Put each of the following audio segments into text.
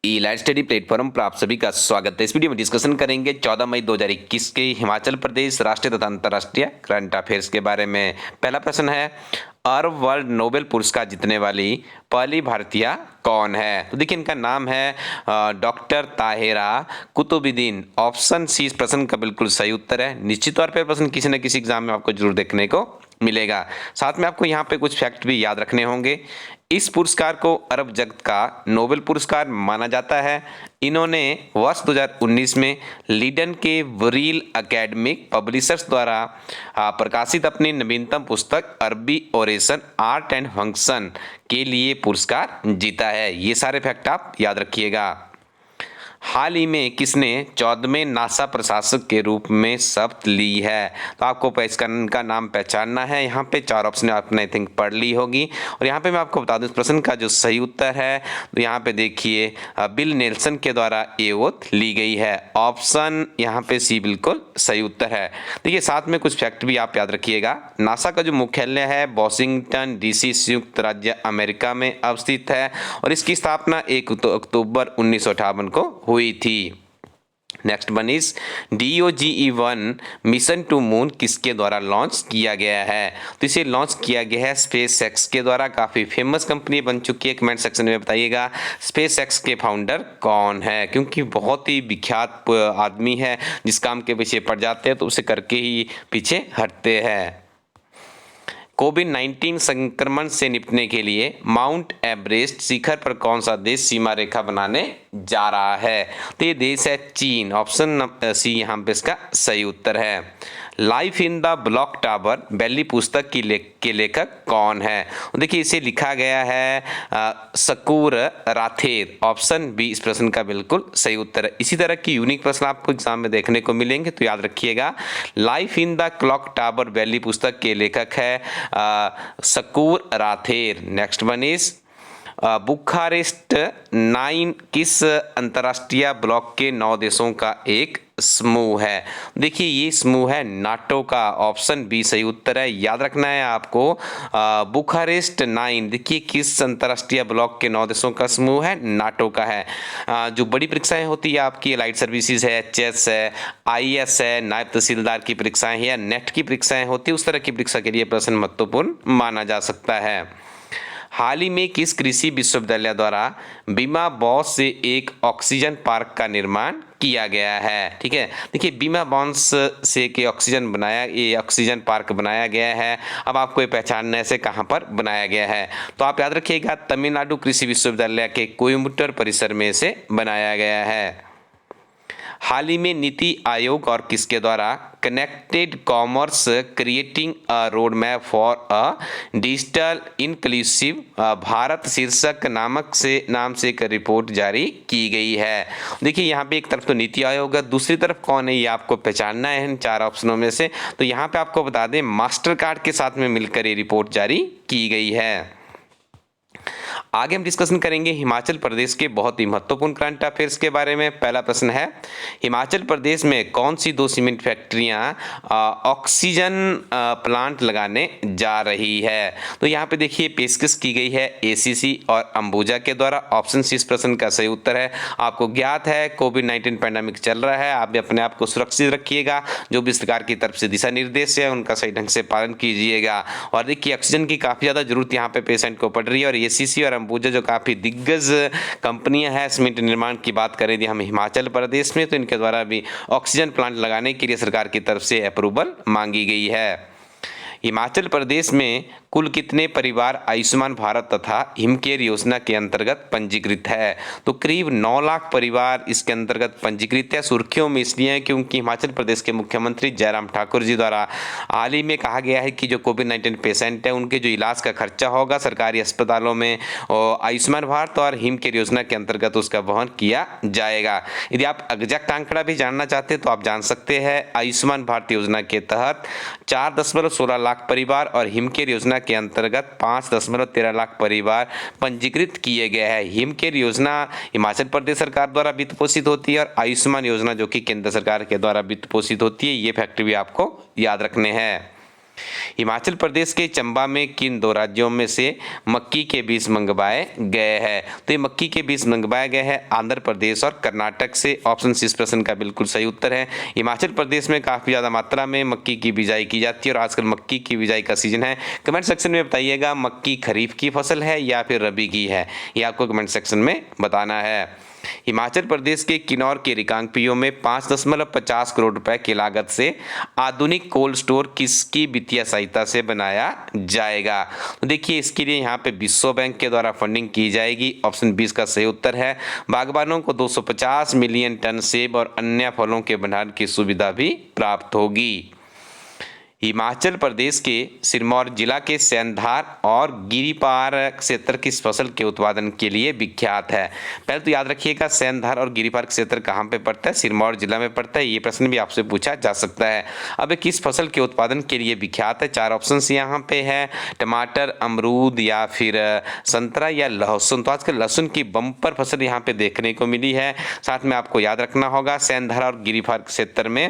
ई live study platform पर आप सभी का स्वागत है। इस वीडियो में डिस्कशन करेंगे 14 मई 2021 के हिमाचल प्रदेश राष्ट्रीय तथा अंतर्राष्ट्रीय करंट अफेयर्स के बारे में। पहला प्रश्न है, अर्व वर्ल्ड नोबेल पुरस्कार जीतने वाली पहली भारतीय कौन है? तो देखिए, इनका नाम है doctor Tahira Qutubuddin. Option C इस प्रश्न का बिल्कुल सही उत्तर है। निश्चित तौर पर प्रश्न किसी न किसी एग्जाम में आपको जरूर देखने को मिलेगा। साथ में आपको यहाँ पे कुछ फैक्ट भी याद रखने होंगे। इस पुरस्कार को अरब जगत का नोबेल पुरस्कार माना जाता है। इन्होंने वर्ष 2019 में लीडन के वरील एकेडमिक पब्लिशर्स द्वारा प्रकाशित अपनी नवीनतम पुस्तक अरबी ओरेशन आर्ट एंड फंक्शन के लिए पुरस्कार जीता है। ये सारे फैक्ट आप याद रखिएगा। हाल ही में किसने 14वें नासा प्रशासक के रूप में शपथ ली है? तो आपको इनका नाम पहचानना है। यहाँ पे चार ऑप्शन आपने आई थिंक पढ़ ली होगी। और यहाँ पे मैं आपको बता दूं, इस प्रश्न का जो सही उत्तर है तो यहाँ पे देखिए, बिल नेल्सन के द्वारा ये ओथ ली गई है। ऑप्शन यहाँ पे सी बिल्कुल सही उत्तर है। देखिए, साथ में कुछ फैक्ट भी आप याद रखिएगा। नासा का जो मुख्यालय है वॉशिंगटन DC संयुक्त राज्य अमेरिका में अवस्थित है और इसकी स्थापना 1 अक्टूबर 1958 को हुई थी। Next one is DOGE-1 mission to moon किसके द्वारा लॉन्च किया गया है? तो इसे लॉन्च किया गया है स्पेस एक्स के द्वारा। काफ़ी फेमस कंपनी बन चुकी है। कमेंट सेक्शन में बताइएगा स्पेस एक्स के फाउंडर कौन है, क्योंकि बहुत ही विख्यात आदमी है। जिस काम के पीछे पड़ जाते हैं तो उसे करके ही पीछे हटते हैं। कोविड-19 संक्रमण से निपटने के लिए माउंट एवरेस्ट शिखर पर कौन सा देश सीमा रेखा बनाने जा रहा है? तो ये देश है चीन। ऑप्शन सी यहाँ पे इसका सही उत्तर है। Life in the block tower valley पुस्तक के लेखक कौन है? देखिए, इसे लिखा गया है सकूर राथेर। ऑप्शन बी इस प्रश्न का बिल्कुल सही उत्तर है। इसी तरह की यूनिक प्रश्न आपको एग्जाम में देखने को मिलेंगे, तो याद रखिएगा। Life in the clock tower valley पुस्तक के लेखक है Sakur राथेर। Next one is Bucharest 9 किस अंतर्राष्ट्रीय ब्लॉक के 9 देशों का एक समूह है? देखिए, ये समूह है नाटो का। ऑप्शन बी सही उत्तर है। याद रखना है आपको, बुखारेस्ट 9 देखिए किस अंतर्राष्ट्रीय ब्लॉक के 9 देशों का समूह है? नाटो का है। जो बड़ी परीक्षाएं होती है आपकी, लाइट सर्विसेज है, चेस है, IAS है, नायब तहसीलदार की परीक्षाएं है या नेट की परीक्षाएं होती है, उस तरह की परीक्षा के लिए प्रश्न महत्वपूर्ण माना जा सकता है। हाल ही में किस कृषि विश्वविद्यालय द्वारा बीमा बॉस से एक ऑक्सीजन पार्क का निर्माण किया गया है? ठीक है, देखिए, बीमा बॉन्स से के ये ऑक्सीजन पार्क बनाया गया है। अब आपको ये पहचानना है से कहाँ पर बनाया गया है। तो आप याद रखिएगा, तमिलनाडु कृषि विश्वविद्यालय के कोयम्बटूर परिसर में इसे बनाया गया है। हाल ही में नीति आयोग और किसके द्वारा connected commerce creating a road map for a digital inclusive Bharat शीर्षक नाम से एक रिपोर्ट जारी की गई है? देखिए, यहाँ पे एक तरफ तो नीति आयोग है, दूसरी तरफ कौन है ये आपको पहचानना है इन 4 ऑप्शनों में से। तो यहाँ पे आपको बता दें, मास्टर कार्ड के साथ में मिलकर ये रिपोर्ट जारी की गई है। आगे हम डिस्कशन करेंगे हिमाचल प्रदेश के बहुत ही महत्वपूर्ण करंट अफेयर्स के बारे में। पहला प्रश्न है, हिमाचल प्रदेश में कौन सी 2 सीमेंट फैक्ट्रियां ऑक्सीजन प्लांट लगाने जा रही है? तो यहाँ पे देखिए, पेशकश की गई है ACC और अंबुजा के द्वारा। ऑप्शन सी इस प्रश्न का सही उत्तर है। आपको ज्ञात है कोविड-19 पैंडेमिक चल रहा है, आप भी अपने आप को सुरक्षित रखिएगा। जो भी सरकार की तरफ से दिशा निर्देश है उनका सही ढंग से पालन कीजिएगा। और देखिए, ऑक्सीजन की काफ़ी ज़्यादा जरूरत यहाँ पे पेशेंट को पड़ रही है और ACC और अंबुजा जो काफ़ी दिग्गज कंपनियां हैं सीमेंट निर्माण की बात करें यदि हम हिमाचल प्रदेश में, तो इनके द्वारा भी ऑक्सीजन प्लांट लगाने के लिए सरकार की तरफ से अप्रूवल मांगी गई है। हिमाचल प्रदेश में कुल कितने परिवार आयुष्मान भारत तथा हिमकेयर योजना के अंतर्गत पंजीकृत है? तो करीब 9 लाख परिवार इसके अंतर्गत पंजीकृत है। सुर्खियों में इसलिए है क्योंकि हिमाचल प्रदेश के मुख्यमंत्री जयराम ठाकुर जी द्वारा हाल ही में कहा गया है कि जो कोविड-19 पेशेंट है उनके जो इलाज का खर्चा होगा सरकारी अस्पतालों में आयुष्मान भारत और हिमकेयर योजना के अंतर्गत उसका वहन किया जाएगा। यदि आप एग्जैक्ट आंकड़ा भी जानना चाहते हैं तो आप जान सकते हैं। आयुष्मान भारत योजना के तहत 4.16 लाख परिवार और हिमकेयर योजना के अंतर्गत 5.13 लाख परिवार पंजीकृत किए गए हैं। हिमकेयर योजना हिमाचल प्रदेश सरकार द्वारा वित्त पोषित होती है और आयुष्मान योजना जो कि केंद्र सरकार के द्वारा वित्त पोषित होती है। ये फैक्ट भी आपको याद रखने हैं। हिमाचल प्रदेश के चंबा में किन दो राज्यों में से मक्की के बीज मंगवाए गए हैं? तो ये मक्की के बीज मंगवाए गए हैं आंध्र प्रदेश और कर्नाटक से। ऑप्शन सी इस प्रश्न का बिल्कुल सही उत्तर है। हिमाचल प्रदेश में काफ़ी ज़्यादा मात्रा में मक्की की बिजाई की जाती है और आजकल मक्की की बिजाई का सीजन है। कमेंट सेक्शन में बताइएगा मक्की खरीफ की फसल है या फिर रबी की है, ये आपको कमेंट सेक्शन में बताना है। हिमाचल प्रदेश के किन्नौर के रिकांगपिओ में 5.50 करोड़ रुपए की लागत से आधुनिक कोल्ड स्टोर किसकी वित्तीय सहायता से बनाया जाएगा? तो देखिए इसके लिए यहाँ पे विश्व बैंक के द्वारा फंडिंग की जाएगी। ऑप्शन 20 का सही उत्तर है। बागबानों को 250 मिलियन टन सेब और अन्य फलों के भंडारण की सुविधा भी प्राप्त होगी। हिमाचल प्रदेश के सिरमौर जिला के सेंधार और गिरिपार क्षेत्र किस फसल के उत्पादन के लिए विख्यात है? पहले तो याद रखिएगा सेंधार और गिरिपार क्षेत्र कहाँ पे पड़ता है? सिरमौर जिला में पड़ता है। ये प्रश्न भी आपसे पूछा जा सकता है। अब ये किस फसल के उत्पादन के लिए विख्यात है? 4 ऑप्शन यहाँ पे है, टमाटर, अमरूद या फिर संतरा या लहसुन। तो आजकल लहसुन की बम्पर फसल यहाँ पे देखने को मिली है। साथ में आपको याद रखना होगा सेंधार और गिरिपार क्षेत्र में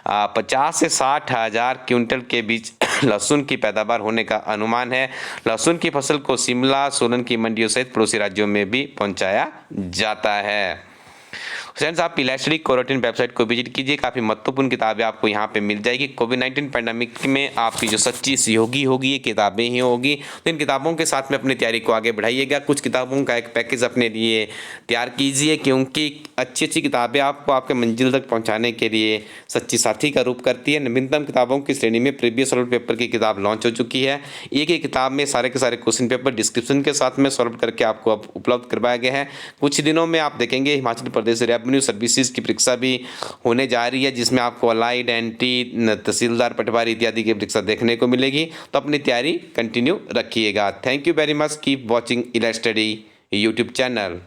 50 से 60 हजार क्विंटल के बीच लहसुन की पैदावार होने का अनुमान है। लहसुन की फसल को शिमला, सोलन की मंडियों सहित पड़ोसी राज्यों में भी पहुंचाया जाता है। फ्रेंड्स आप इलेक्ट्रिक कोरोटिन वेबसाइट को विजिट कीजिए, काफ़ी महत्वपूर्ण किताबें आपको यहाँ पे मिल जाएगी। कोविड-19 पैंडेमिक में आपकी जो सच्ची सहयोगी होगी ये किताबें ही होगी। तो इन किताबों के साथ में अपनी तैयारी को आगे बढ़ाइएगा। कुछ किताबों का एक पैकेज अपने लिए तैयार कीजिए, क्योंकि अच्छी अच्छी किताबें आपको आपके मंजिल तक पहुँचाने के लिए सच्ची साथी का रूप करती है। नवीनतम किताबों की श्रेणी में प्रीवियस सॉल्व पेपर की किताब लॉन्च हो चुकी है। एक एक किताब में सारे के सारे क्वेश्चन पेपर डिस्क्रिप्शन के साथ में सॉल्व करके आपको अब उपलब्ध करवाया गया है। कुछ दिनों में आप देखेंगे हिमाचल प्रदेश रेवेन्यू सर्विसेज की परीक्षा भी होने जा रही है, जिसमें आपको अलाइड, एंटी, तहसीलदार, पटवारी इत्यादि की परीक्षा देखने को मिलेगी। तो अपनी तैयारी कंटिन्यू रखिएगा। Thank you very much. Keep watching इला स्टडी यूट्यूब चैनल।